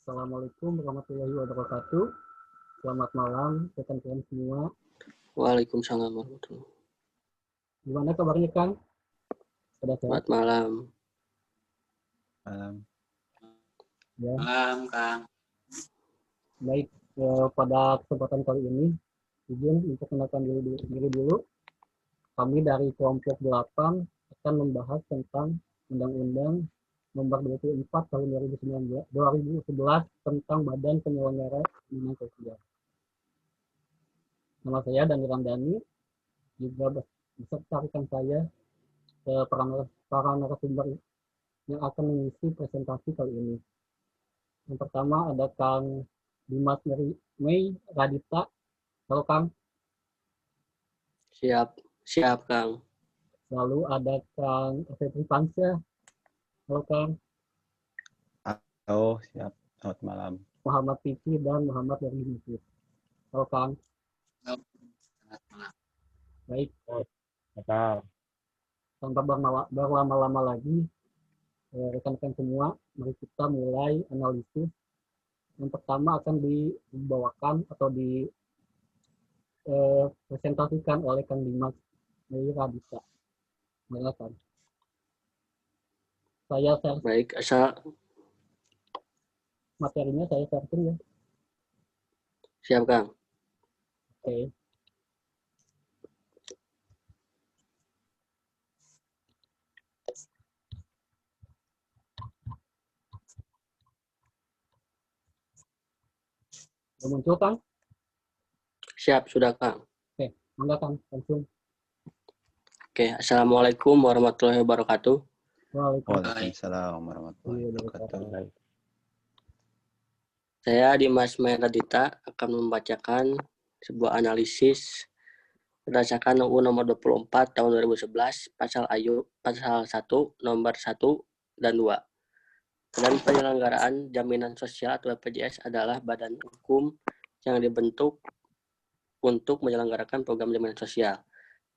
Assalamualaikum warahmatullahi wabarakatuh. Selamat malam rekan-rekan semua. Waalaikumsalam warahmatullahi wabarakatuh. Gimana kabarnya Kang? Sudah sehat? Selamat malam. Malam. Ya. Malam, Kang. Baik, pada kesempatan kali ini, izin untuk mengenalkan diri dulu. Kami dari kelompok 8 akan membahas tentang Undang-Undang Nomor 24 Tahun 2011 tentang Badan Penyelenggara Jaminan Sosial. Nama saya Dani Ramdhani, juga beserta rekan saya para narasumber yang akan mengisi presentasi kali ini. Yang pertama ada Kang Dimas Mei Radita. Halo Kang. Siap Kang. Lalu ada Kang Febri Pansyah. Halo Kang. Halo, siap. Selamat malam. Muhammad Fikri dan Muhammad dari Mesir. Halo Kang. Selamat malam. Baik. Betul. Tanpa berlama-lama lagi, rekan-rekan semua, mari kita mulai analisis. Yang pertama akan dibawakan atau dipresentasikan oleh Kang Dimas Mei Radita. Silakan. Saya share. Baik, asal Materinya saya sharekan ya. siap Kang. Oke. Sudah muncul Kang? Siap sudah Kang. Oke, mangga Kang, langsung. Oke, assalamualaikum warahmatullahi wabarakatuh. Waalaikumsalam warahmatullahi wabarakatuh. Saya Dimas Mei Radita akan membacakan sebuah analisis berdasarkan UU Nomor 24 Tahun 2011 Pasal 1 Nomor 1 dan 2. Badan Penyelenggaraan Jaminan Sosial atau BPJS adalah badan hukum yang dibentuk untuk menyelenggarakan program jaminan sosial.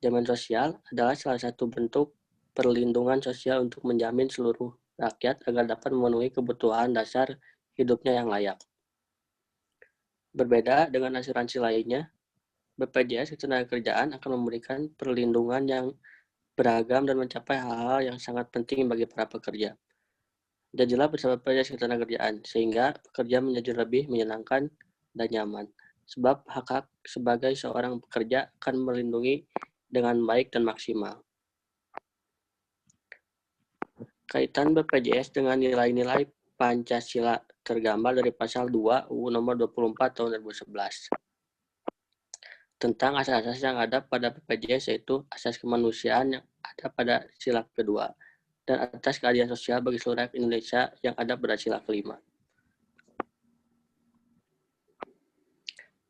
Jaminan sosial adalah salah satu bentuk perlindungan sosial untuk menjamin seluruh rakyat agar dapat memenuhi kebutuhan dasar hidupnya yang layak. Berbeda dengan asuransi lainnya, BPJS Ketenagakerjaan akan memberikan perlindungan yang beragam dan mencapai hal-hal yang sangat penting bagi para pekerja. Jadilah bersama BPJS Ketenagakerjaan, sehingga pekerja menjadi lebih menyenangkan dan nyaman. Sebab hak-hak sebagai seorang pekerja akan melindungi dengan baik dan maksimal. Kaitan BPJS dengan nilai-nilai Pancasila tergambar dari pasal 2 UU Nomor 24 Tahun 2011. Tentang asas-asas yang ada pada BPJS, yaitu asas kemanusiaan yang ada pada sila kedua dan atas keadilan sosial bagi seluruh rakyat Indonesia yang ada pada sila kelima.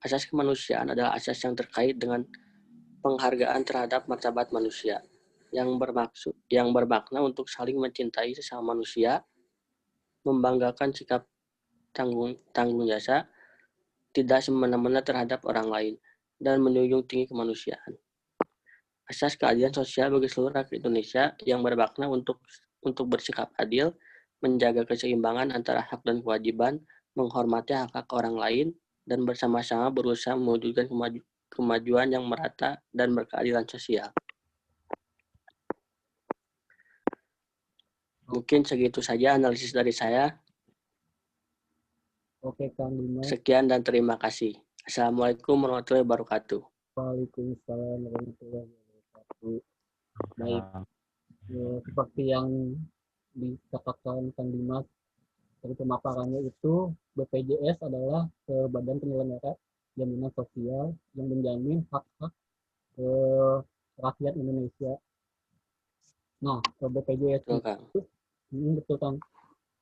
Asas kemanusiaan adalah asas yang terkait dengan penghargaan terhadap martabat manusia yang bermakna untuk saling mencintai sesama manusia, membanggakan sikap tanggung jasa, tidak semena-mena terhadap orang lain, dan menjunjung tinggi kemanusiaan. Asas keadilan sosial bagi seluruh rakyat Indonesia yang bermakna untuk bersikap adil, menjaga keseimbangan antara hak dan kewajiban, menghormati hak-hak orang lain, dan bersama-sama berusaha mewujudkan kemajuan yang merata dan berkeadilan sosial. Mungkin segitu saja analisis dari saya. Oke, Kang Dimas. Sekian dan terima kasih. Assalamualaikum warahmatullahi wabarakatuh. Waalaikumsalam warahmatullahi wabarakatuh. Baik, seperti yang dikatakan Kang Dimas, dari pemaparannya itu BPJS adalah Badan Penyelenggara Jaminan Sosial yang menjamin hak-hak rakyat Indonesia. Nah, BPJS Betul, Kang. itu betul Kang.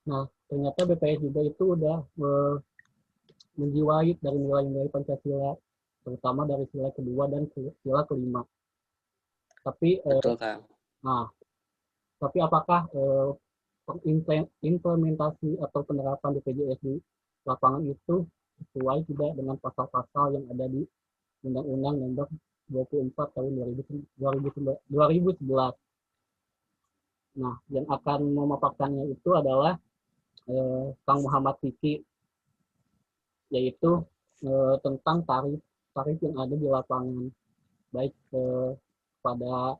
Nah, ternyata BPJS juga itu udah menjiwai dari nilai-nilai Pancasila, terutama dari sila kedua dan sila kelima. Tapi, betul Kang. Nah, tapi apakah implementasi atau penerapan BPJS di lapangan itu sesuai tidak dengan pasal-pasal yang ada di Undang-Undang Nomor 24 Tahun 2011. Nah, yang akan memaparkannya itu adalah Kang Muhammad Fikri. yaitu tentang tarif yang ada di lapangan. Baik pada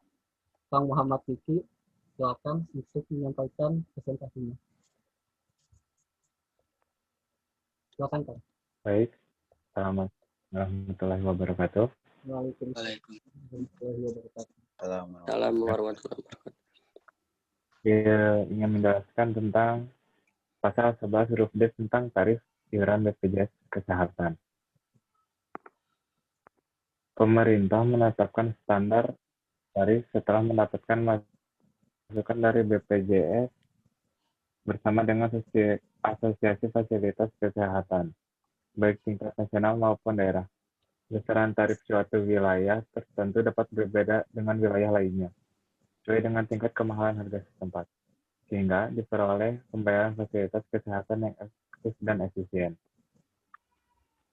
Kang Muhammad Kiki, silakan untuk menyampaikan presentasinya. Silakan Kang. Baik, assalamualaikum warahmatullahi wabarakatuh. Waalaikumsalam warahmatullahi wabarakatuh. Salam warahmatullahi wabarakatuh. Saya ingin menjelaskan tentang pasal 11 huruf D tentang tarif iuran BPJS Kesehatan. Pemerintah menetapkan standar tarif setelah mendapatkan masukan dari BPJS bersama dengan Asosiasi Fasilitas Kesehatan, baik tingkat nasional maupun daerah. Besaran tarif suatu wilayah tertentu dapat berbeda dengan wilayah lainnya, sesuai dengan tingkat kemahalan harga setempat, sehingga diperoleh pembayaran fasilitas kesehatan yang efektif dan efisien.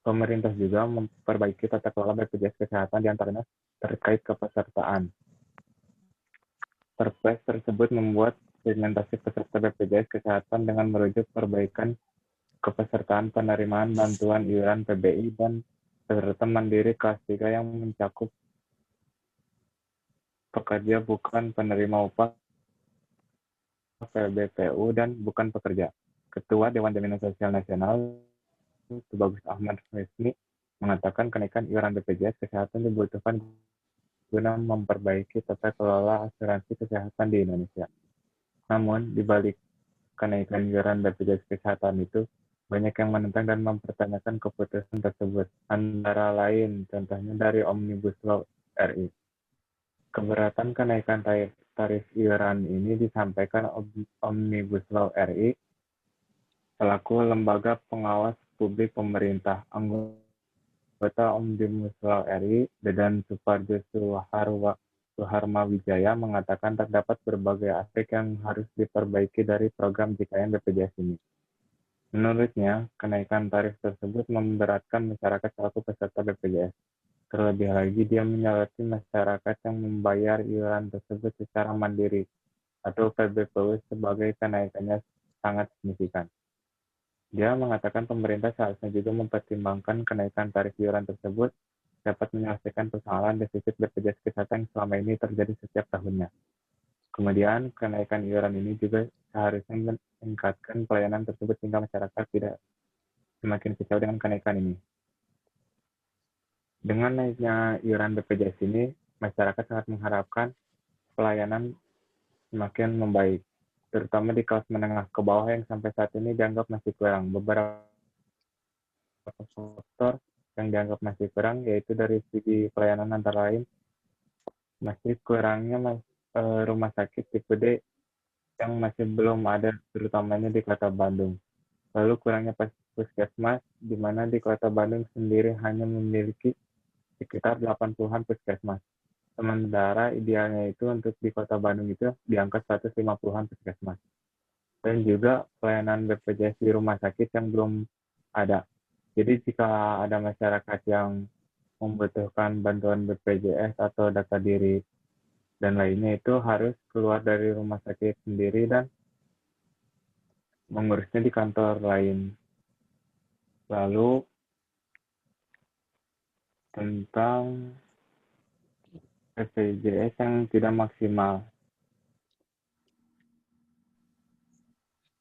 Pemerintah juga memperbaiki tata kelola BPJS Kesehatan diantaranya terkait kepesertaan. Perpres tersebut membuat segmentasi peserta BPJS Kesehatan dengan merujuk perbaikan kepesertaan penerimaan bantuan iuran PBI dan peserta mandiri kelas 3 yang mencakup pekerja bukan penerima upah PBPU dan bukan pekerja. Ketua Dewan Jaminan Sosial Nasional Tubagus Ahmad Resmi mengatakan kenaikan iuran BPJS Kesehatan dibutuhkan guna memperbaiki tata kelola asuransi kesehatan di Indonesia. Namun, di balik kenaikan iuran BPJS Kesehatan itu, banyak yang menentang dan mempertanyakan keputusan tersebut. Antara lain, contohnya dari Omnibus Law RI. Keberatan kenaikan tarif iuran ini disampaikan Omnibus Law RI selaku lembaga pengawas publik pemerintah. Anggota Omnibus Law RI, Dedan Suparjo Suharma Wijaya, mengatakan terdapat berbagai aspek yang harus diperbaiki dari program JKN BPJS ini. Menurutnya, kenaikan tarif tersebut memberatkan masyarakat selaku peserta BPJS. Terlebih lagi, dia menyoroti masyarakat yang membayar iuran tersebut secara mandiri atau PBPU sebagai kenaikannya sangat signifikan. Dia mengatakan pemerintah seharusnya juga mempertimbangkan kenaikan tarif iuran tersebut dapat menyelesaikan persoalan defisit BPJS Kesehatan yang selama ini terjadi setiap tahunnya. Kemudian, kenaikan iuran ini juga seharusnya meningkatkan pelayanan tersebut sehingga masyarakat tidak semakin kecewa dengan kenaikan ini. Dengan naiknya iuran BPJS ini, masyarakat sangat mengharapkan pelayanan semakin membaik, terutama di kelas menengah ke bawah yang sampai saat ini dianggap masih kurang. Beberapa faktor yang dianggap masih kurang yaitu dari segi pelayanan antara lain masih kurangnya rumah sakit tipe D yang masih belum ada, terutamanya di Kota Bandung. Lalu kurangnya puskesmas, di mana di Kota Bandung sendiri hanya memiliki sekitar 80-an puskesmas. Sementara idealnya itu untuk di Kota Bandung itu di angka 150-an puskesmas. Dan juga pelayanan BPJS di rumah sakit yang belum ada. Jadi jika ada masyarakat yang membutuhkan bantuan BPJS atau data diri dan lainnya, itu harus keluar dari rumah sakit sendiri dan mengurusnya di kantor lain. Lalu tentang BPJS yang tidak maksimal,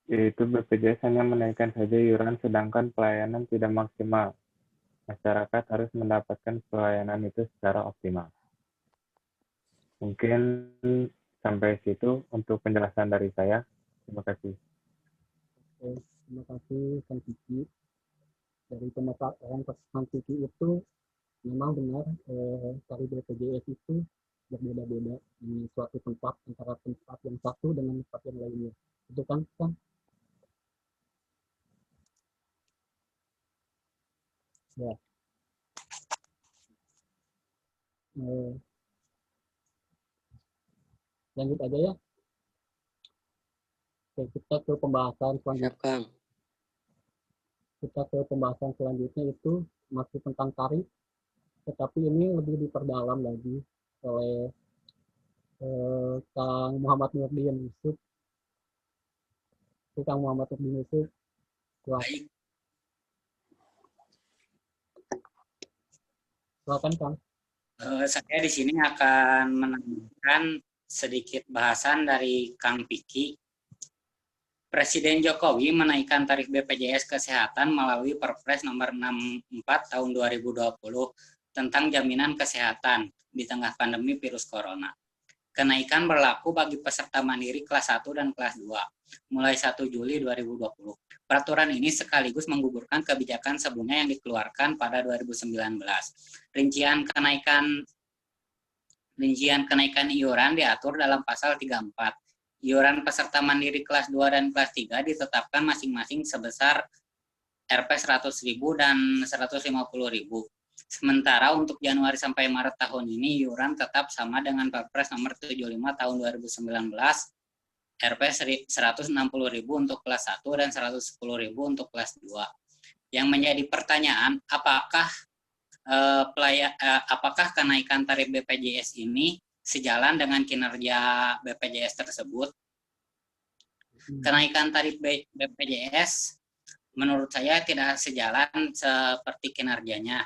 yaitu BPJS hanya menaikkan saja iuran sedangkan pelayanan tidak maksimal. Masyarakat harus mendapatkan pelayanan itu secara optimal. Mungkin sampai situ untuk penjelasan dari saya. Terima kasih. Oke, terima kasih Kang Kiki. Dari pemaparan Kang Kiki itu memang benar tarif BPJS itu berbeda-beda di suatu tempat antara tempat yang satu dengan tempat yang lainnya. Itu kan? Ya. Lanjut aja ya. Oke, kita ke pembahasan selanjutnya. Siap, Kang. Kita ke pembahasan selanjutnya itu masih tentang tarif, tetapi ini lebih diperdalam lagi oleh Kang Muhammad Nurdin Yusuf. Kang Muhammad Nurdin Yusuf. Baik. Silakan Kang. Saya di sini akan menambahkan sedikit bahasan dari Kang Piki. Presiden Jokowi menaikkan tarif BPJS Kesehatan melalui Perpres nomor 64 tahun 2020 tentang jaminan kesehatan di tengah pandemi virus corona. Kenaikan berlaku bagi peserta mandiri kelas 1 dan kelas 2 mulai 1 Juli 2020. Peraturan ini sekaligus menggugurkan kebijakan sebelumnya yang dikeluarkan pada 2019. Rincian kenaikan iuran diatur dalam pasal 34. Iuran peserta mandiri kelas 2 dan kelas 3 ditetapkan masing-masing sebesar Rp 100.000 dan Rp150.000. Sementara untuk Januari sampai Maret tahun ini iuran tetap sama dengan Perpres nomor 75 tahun 2019 Rp 160.000 untuk kelas 1 dan Rp110.000 untuk kelas 2. Yang menjadi pertanyaan, apakah kenaikan tarif BPJS ini sejalan dengan kinerja BPJS tersebut? Kenaikan tarif BPJS menurut saya tidak sejalan seperti kinerjanya.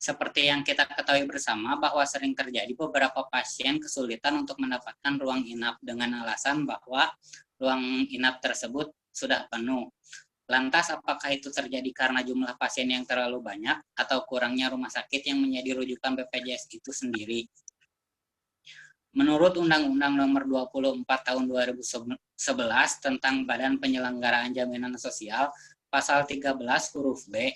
Seperti yang kita ketahui bersama bahwa sering terjadi beberapa pasien kesulitan untuk mendapatkan ruang inap dengan alasan bahwa ruang inap tersebut sudah penuh. Lantas apakah itu terjadi karena jumlah pasien yang terlalu banyak atau kurangnya rumah sakit yang menjadi rujukan BPJS itu sendiri? Menurut Undang-Undang Nomor 24 Tahun 2011 tentang Badan Penyelenggaraan Jaminan Sosial, Pasal 13 huruf B,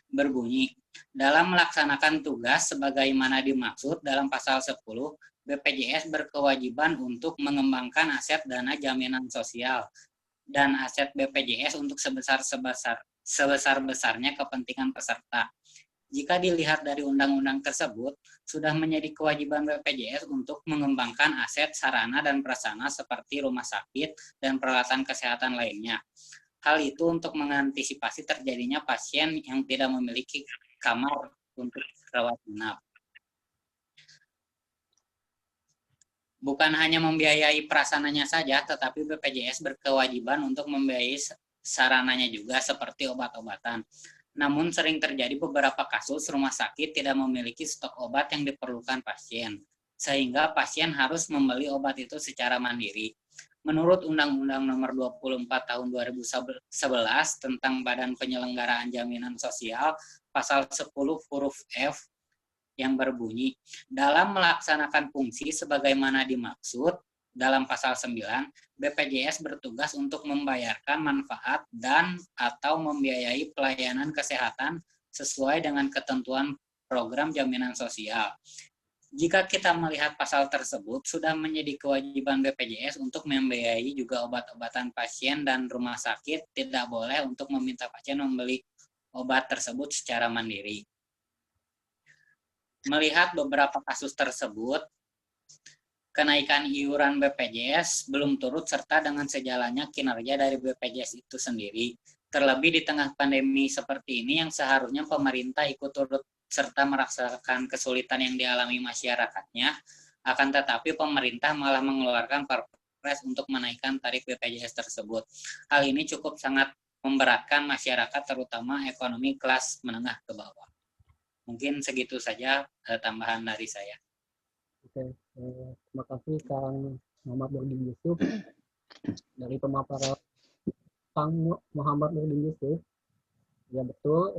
berbunyi, dalam melaksanakan tugas sebagaimana dimaksud dalam Pasal 10, BPJS berkewajiban untuk mengembangkan aset dana jaminan sosial dan aset BPJS untuk sebesar-besarnya kepentingan peserta. Jika dilihat dari undang-undang tersebut, sudah menjadi kewajiban BPJS untuk mengembangkan aset, sarana, dan prasarana seperti rumah sakit dan peralatan kesehatan lainnya. Hal itu untuk mengantisipasi terjadinya pasien yang tidak memiliki kamar untuk rawat inap. Bukan hanya membiayai prasananya saja, tetapi BPJS berkewajiban untuk membiayai sarananya juga seperti obat-obatan. Namun sering terjadi beberapa kasus rumah sakit tidak memiliki stok obat yang diperlukan pasien, sehingga pasien harus membeli obat itu secara mandiri. Menurut Undang-Undang Nomor 24 Tahun 2011 tentang Badan Penyelenggaraan Jaminan Sosial, Pasal 10 huruf F yang berbunyi, dalam melaksanakan fungsi sebagaimana dimaksud dalam Pasal 9, BPJS bertugas untuk membayarkan manfaat dan atau membiayai pelayanan kesehatan sesuai dengan ketentuan program jaminan sosial. Jika kita melihat pasal tersebut, sudah menjadi kewajiban BPJS untuk membiayai juga obat-obatan pasien dan rumah sakit tidak boleh untuk meminta pasien membeli obat tersebut secara mandiri. Melihat beberapa kasus tersebut, kenaikan iuran BPJS belum turut serta dengan sejalannya kinerja dari BPJS itu sendiri. Terlebih di tengah pandemi seperti ini yang seharusnya pemerintah ikut turut serta merasakan kesulitan yang dialami masyarakatnya, akan tetapi pemerintah malah mengeluarkan Perpres untuk menaikkan tarif BPJS tersebut. Hal ini cukup sangat memberatkan masyarakat, terutama ekonomi kelas menengah ke bawah. Mungkin segitu saja tambahan dari saya. Oke, terima kasih Kang Muhammad Nurdin Yusuf. Dari pemaparan Kang Muhammad Nurdin Yusuf, ya betul,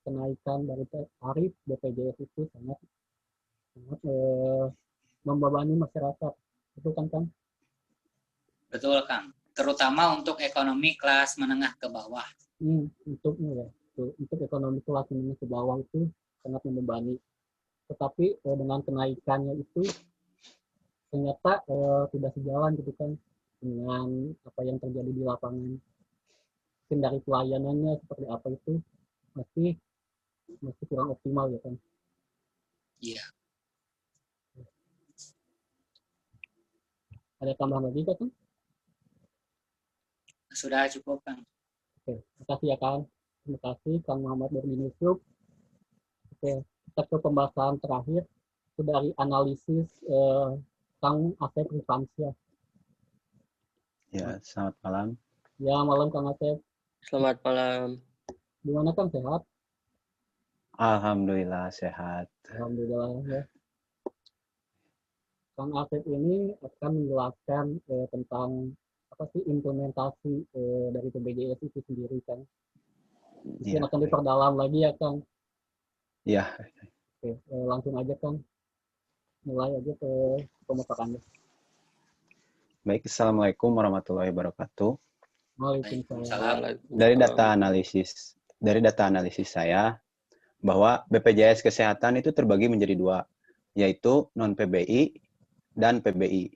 kenaikan dari tarif BPJS itu sangat membebani masyarakat. Betul kan, Kang? Betul, Kang. Terutama untuk ekonomi kelas menengah ke bawah. Untuk ekonomi kelas menengah ke bawah itu sangat membebani. Tetapi dengan kenaikannya itu ternyata tidak sejalan gitu kan dengan apa yang terjadi di lapangan. Mungkin dari pelayanannya seperti apa itu masih kurang optimal ya kan. Iya. Ada tambahan lagi kan? Sudah cukup, Kang. Oke, terima kasih ya Kang. Terima kasih Kang Muhammad Nurdin Yusuf. Oke, kita ke pembahasan terakhir itu dari analisis Kang Asep Rifansyah. Ya, selamat malam. Ya, malam Kang Asep. Selamat malam. Gimana Kang, sehat? Alhamdulillah sehat. Alhamdulillah ya. Kang Asep ini akan menjelaskan tentang apa sih implementasi dari PBJS itu sendiri kan. Mungkin Iya, akan diperdalam lagi ya Kang. iya. Oke, langsung aja Kang. Mulai aja ke pemutarannya. Baik, Assalamualaikum warahmatullahi wabarakatuh. Waalaikumsalam. Dari data analisis saya bahwa BPJS Kesehatan itu terbagi menjadi dua, yaitu non-PBI dan PBI.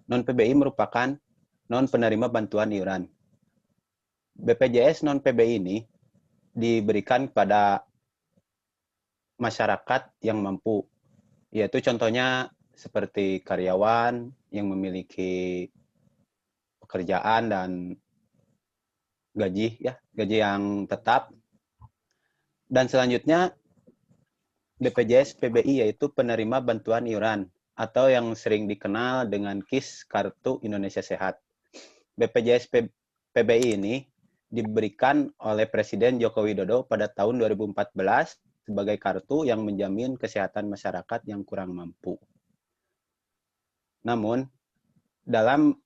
Non-PBI merupakan non-penerima bantuan iuran. BPJS non-PBI ini diberikan kepada masyarakat yang mampu, yaitu contohnya seperti karyawan yang memiliki pekerjaan dan gaji yang tetap. Dan selanjutnya BPJS PBI yaitu penerima bantuan iuran atau yang sering dikenal dengan KIS Kartu Indonesia Sehat. BPJS PBI ini diberikan oleh Presiden Joko Widodo pada tahun 2014 sebagai kartu yang menjamin kesehatan masyarakat yang kurang mampu. Namun, dalam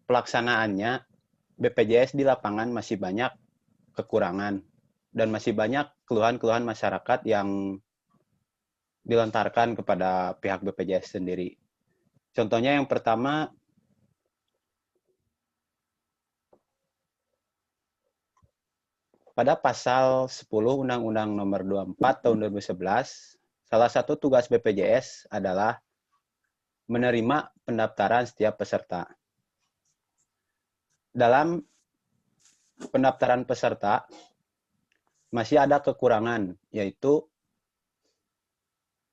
pelaksanaannya, BPJS di lapangan masih banyak kekurangan dan masih banyak keluhan-keluhan masyarakat yang dilontarkan kepada pihak BPJS sendiri. Contohnya yang pertama, pada pasal 10 Undang-Undang Nomor 24 Tahun 2011, salah satu tugas BPJS adalah menerima pendaftaran setiap peserta. Dalam pendaftaran peserta, masih ada kekurangan, yaitu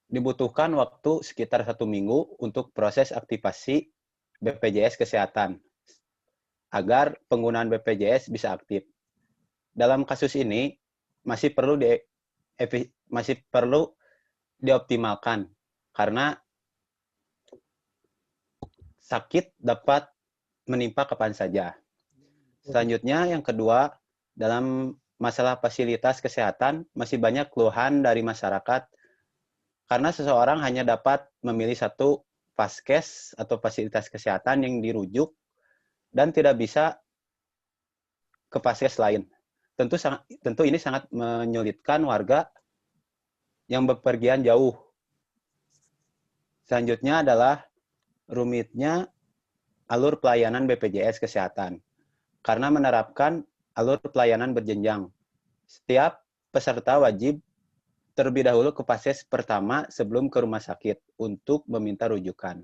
dibutuhkan waktu sekitar 1 minggu untuk proses aktivasi BPJS Kesehatan, agar penggunaan BPJS bisa aktif. Dalam kasus ini, masih perlu dioptimalkan, karena sakit dapat menimpa kapan saja. Selanjutnya, yang kedua, dalam masalah fasilitas kesehatan, masih banyak keluhan dari masyarakat karena seseorang hanya dapat memilih satu vaskes atau fasilitas kesehatan yang dirujuk dan tidak bisa ke vaskes lain. Tentu ini sangat menyulitkan warga yang bepergian jauh. Selanjutnya adalah rumitnya alur pelayanan BPJS Kesehatan. Karena menerapkan alur pelayanan berjenjang. Setiap peserta wajib terlebih dahulu ke vaskes pertama sebelum ke rumah sakit untuk meminta rujukan.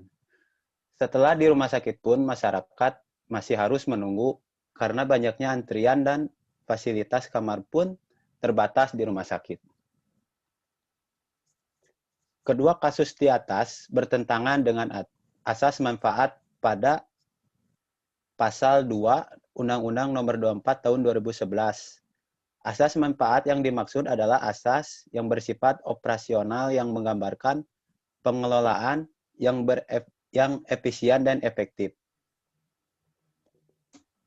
Setelah di rumah sakit pun masyarakat masih harus menunggu karena banyaknya antrian dan fasilitas kamar pun terbatas di rumah sakit. Kedua kasus di atas bertentangan dengan asas manfaat pada pasal 2 Undang-Undang Nomor 24 Tahun 2011. Asas manfaat yang dimaksud adalah asas yang bersifat operasional yang menggambarkan pengelolaan yang efisien dan efektif.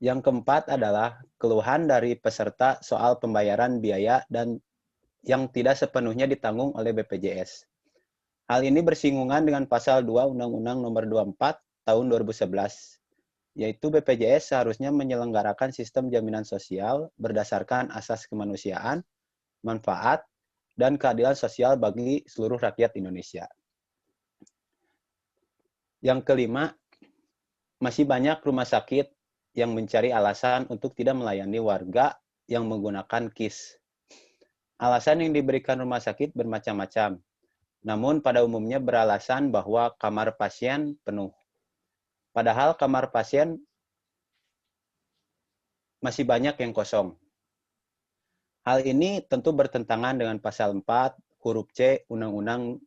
Yang keempat adalah keluhan dari peserta soal pembayaran biaya dan yang tidak sepenuhnya ditanggung oleh BPJS. Hal ini bersinggungan dengan pasal 2 Undang-Undang Nomor 24 Tahun 2011. Yaitu BPJS seharusnya menyelenggarakan sistem jaminan sosial berdasarkan asas kemanusiaan, manfaat, dan keadilan sosial bagi seluruh rakyat Indonesia. Yang kelima, masih banyak rumah sakit yang mencari alasan untuk tidak melayani warga yang menggunakan KIS. Alasan yang diberikan rumah sakit bermacam-macam, namun pada umumnya beralasan bahwa kamar pasien penuh. Padahal kamar pasien masih banyak yang kosong. Hal ini tentu bertentangan dengan pasal 4 huruf C Undang-Undang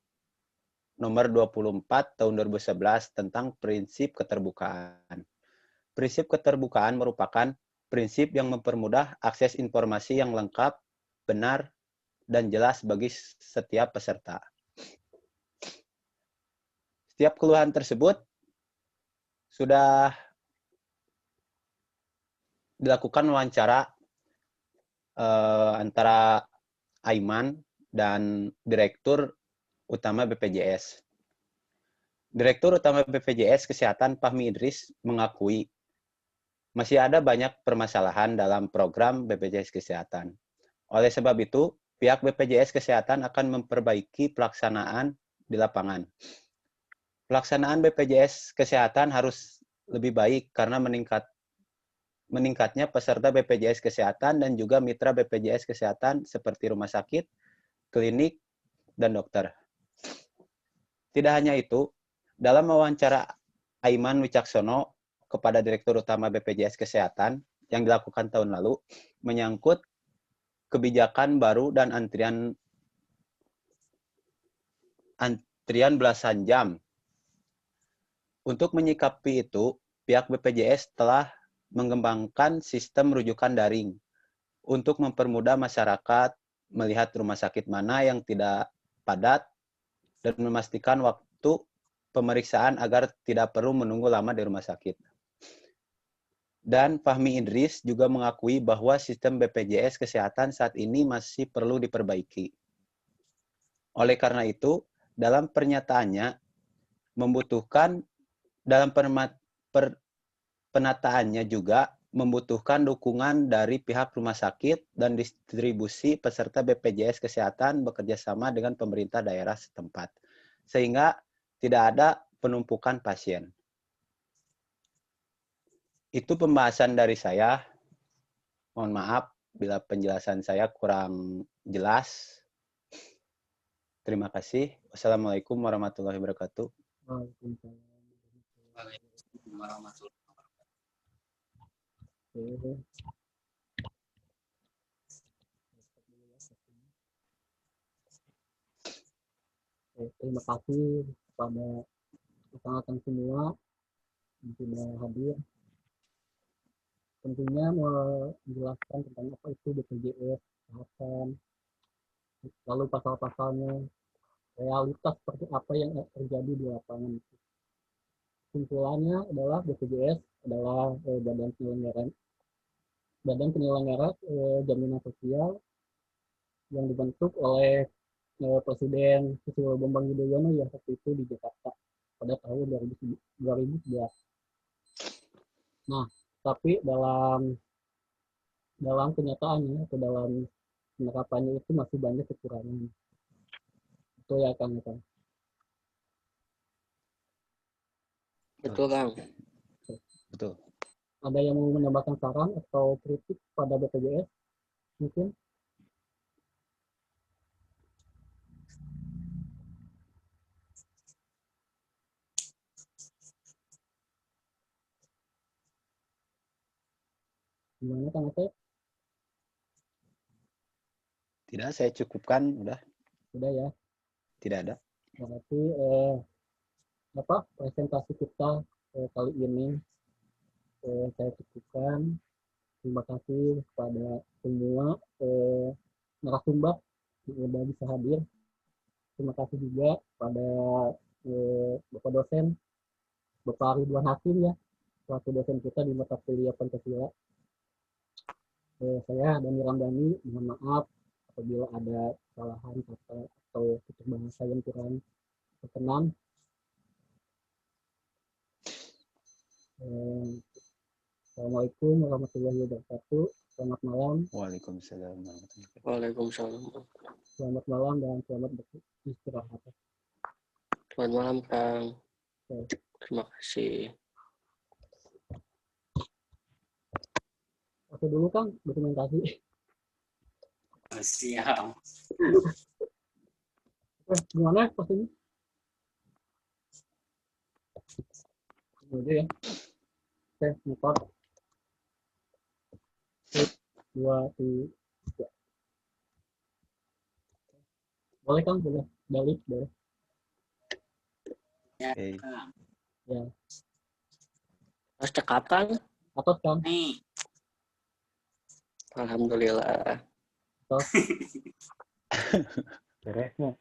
Nomor 24 Tahun 2011 tentang prinsip keterbukaan. Prinsip keterbukaan merupakan prinsip yang mempermudah akses informasi yang lengkap, benar, dan jelas bagi setiap peserta. Setiap keluhan tersebut sudah dilakukan wawancara antara Aiman dan Direktur Utama BPJS. Direktur Utama BPJS Kesehatan Fahmi Idris mengakui masih ada banyak permasalahan dalam program BPJS Kesehatan. Oleh sebab itu, pihak BPJS Kesehatan akan memperbaiki pelaksanaan di lapangan. Pelaksanaan BPJS Kesehatan harus lebih baik karena meningkatnya peserta BPJS Kesehatan dan juga mitra BPJS Kesehatan seperti rumah sakit, klinik, dan dokter. Tidak hanya itu, dalam wawancara Aiman Wicaksono kepada Direktur Utama BPJS Kesehatan yang dilakukan tahun lalu menyangkut kebijakan baru dan antrian belasan jam. Untuk menyikapi itu, pihak BPJS telah mengembangkan sistem rujukan daring untuk mempermudah masyarakat melihat rumah sakit mana yang tidak padat dan memastikan waktu pemeriksaan agar tidak perlu menunggu lama di rumah sakit. Dan Fahmi Idris juga mengakui bahwa sistem BPJS Kesehatan saat ini masih perlu diperbaiki. Oleh karena itu, dalam pernyataannya, penataannya juga membutuhkan dukungan dari pihak rumah sakit dan distribusi peserta BPJS Kesehatan bekerja sama dengan pemerintah daerah setempat, sehingga tidak ada penumpukan pasien. Itu pembahasan dari saya. Mohon maaf bila penjelasan saya kurang jelas. Terima kasih. Wassalamualaikum warahmatullahi wabarakatuh. Waalaikumsalam. Waalaikumsalam warahmatullahi wabarakatuh. Oke. Terima kasih kepada rekan-rekan semua yang sudah hadir. Tentunya menjelaskan tentang apa itu BPJS Kesehatan, lalu pasal-pasalnya, realitas seperti apa yang terjadi di lapangan. Kesimpulannya adalah BPJS adalah badan penyelenggara jaminan sosial yang dibentuk oleh Presiden Susilo Bambang Yudhoyono yang waktu itu di Jakarta pada tahun 2011. Nah, tapi dalam kenyataannya atau dalam penerapannya itu masih banyak kekurangan. Betul ya, Kang? Betul, Kang. Betul. Ada yang mau menambahkan saran atau kritik pada BPJS? Mungkin? Gimana, Kang Asep? Tidak, saya cukupkan. Udah. Sudah ya. Tidak ada. Berarti presentasi kita kali ini saya cukupkan. Terima kasih kepada semua narasumber yang sudah bisa hadir. Terima kasih juga kepada Bapak dosen, Bapak Ridwan Hakim ya, selaku dosen kita di mata kuliah Pancasila. Saya Dani Ramdhani, mohon maaf apabila ada kesalahan kata atau tutur bahasa yang kurang berkenan. Assalamualaikum warahmatullahi wabarakatuh. Selamat malam. Waalaikumsalam. Waalaikumsalam. Selamat malam dan selamat beristirahat. Selamat malam, Kang. Terima kasih. Oke dulu, Kang, dokumentasi. Siap. Gimana pastinya? Udah ya. Oke, 4, 2, 3. Boleh, Kang? Boleh. Balik, boleh. Ya, Oke. Kang. Ya. Mas cekap, Kang? Atau, Kang? Nih, Alhamdulillah. Atau? Beresnya.